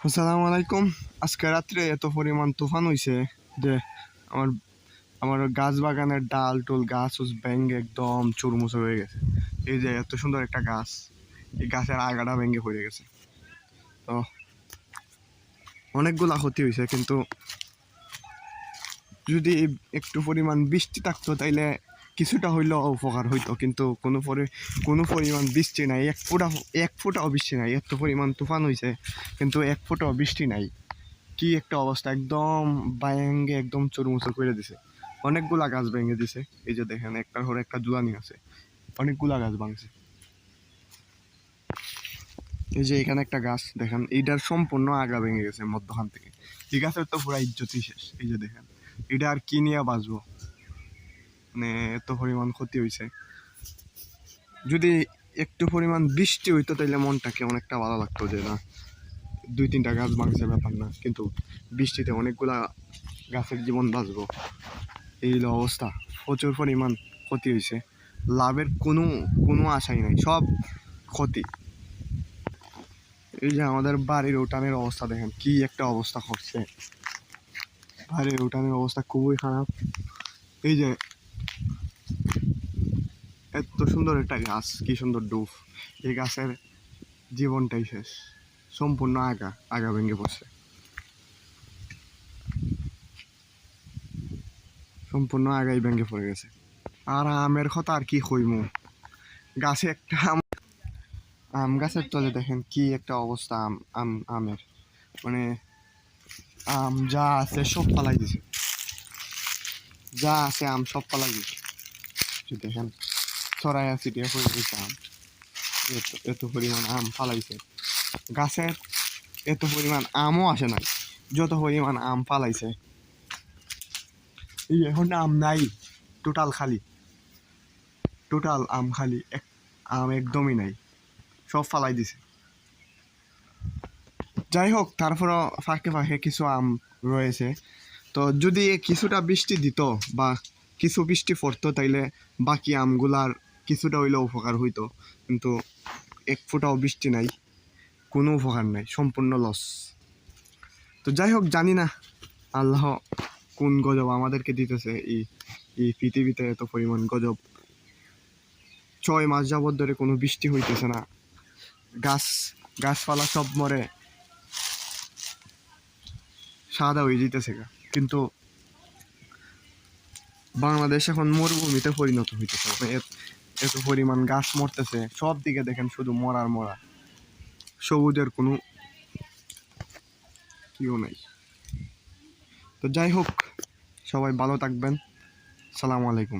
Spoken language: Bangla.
আসসালামু আলাইকুম। আজকে রাত্রে এত পরিমাণ তুফান হইছে যে আমার আমার গাছ বাগানের ডাল টুল গাছ ভেঙে একদম চুরমুচুর হয়ে গেছে। এই যে এত সুন্দর একটা গাছ, এই গাছের আগাটা ভেঙে পড়ে গেছে। তো অনেকগুলা ক্ষতি হয়েছে, কিন্তু যদি একটু পরিমাণ বৃষ্টি থাকতো তাইলে কিছুটা হইলেও উপকার হইতো, কিন্তু কোনো পরিমাণ বৃষ্টি নাই। এক ফোঁটাও বৃষ্টি নাই। এত পরিমাণ তুফান হয়েছে কিন্তু এক ফোঁটাও বৃষ্টি নাই। কি একটা অবস্থা, একদম ভেঙে একদম চুরমুচুর করে দিছে। অনেকগুলা গাছ ভেঙে দিছে। এই যে দেখেন, একটার পর একটা জুলানি আছে, অনেকগুলা গাছ ভাঙছে। এই যে এখানে একটা গাছ দেখেন, এইটার সম্পূর্ণ আগা ভেঙে গেছে মধ্যখান থেকে। এই গাছের তো পুরো ইজ্জতই শেষ। এই যে দেখেন, এটা আর কি নিয়ে বাঁচবো, মানে এত পরিমাণ ক্ষতি হয়েছে। যদি একটু পরিমাণ বৃষ্টি হইতো তাইলে মনটাকে অনেকটা ভালো লাগতো, যে না দুই তিনটা গাছ ভাঙছে ব্যাপার না, কিন্তু বৃষ্টিতে অনেকগুলা গাছের জীবন বাঁচবো। এই হলো অবস্থা। প্রচুর পরিমাণ ক্ষতি হয়েছে, লাভের কোনো কোনো আশাই নাই, সব ক্ষতি। এই যে আমাদের বাড়ির উঠানের অবস্থা দেখেন, কি একটা অবস্থা করছে। বাড়ির উঠানের অবস্থা খুবই খারাপ। এই যে এত সুন্দর একটা গাছ, কি সুন্দর ডুব, এই গাছের জীবনটাই শেষ। সম্পূর্ণ আগা ভেঙে পড়ছে, সম্পূর্ণ আগাই ভেঙে পড়ে গেছে। আর আমের কথা আর কি কইমু, গাছে একটা আম গাছের তলে দেখেন কি একটা অবস্থা। আমের মানে আম যা আছে সব পালাই দিছে, যা আছে আম সব পালাই দিছে। দেখেন ছড়াইয়া ছিটিয়ে পড়ে গেছে আম। এত পরিমাণ আম ফালাইছে গাছের, এত পরিমাণ আমও আসে নাই, যত পরিমাণ আম ফালাইছে। এই এখন আম নাই, টোটাল খালি, টোটাল আম খালি, আম একদমই নাই, সব ফালাই দিছে। যাই হোক, তারপরও ফাঁকে ফাঁকে কিছু আম রয়েছে। তো যদি কিছুটা বৃষ্টি দিত বা কিছু বৃষ্টি পড়তো তাইলে বাকি আমগুলার কিছুটা হইলেও উপকার হইতো, কিন্তু এক ফোঁটাও বৃষ্টি নাই, কোনো উপকার নাই, সম্পূর্ণ লস। তো যাই হোক, জানি না আল্লাহ কোন গজব আমাদেরকে দিতেছে। এই পৃথিবীতে এত পরিমাণ গজব, 6 মাস যাবৎ ধরে কোনো বৃষ্টি হইতেছে না, গাছপালা সব মরে সাদা হয়ে যেতেছে। কিন্তু বাংলাদেশ এখন মরুভূমিতে পরিণত হইতেছে। এত পরিমাণ গাছ মরতেছে, সব দিকে দেখেন শুধু মরার মরা, সবুজের কোনো কিও নাই। তো যাই হোক, সবাই ভালো থাকবেন। সালাম আলাইকুম।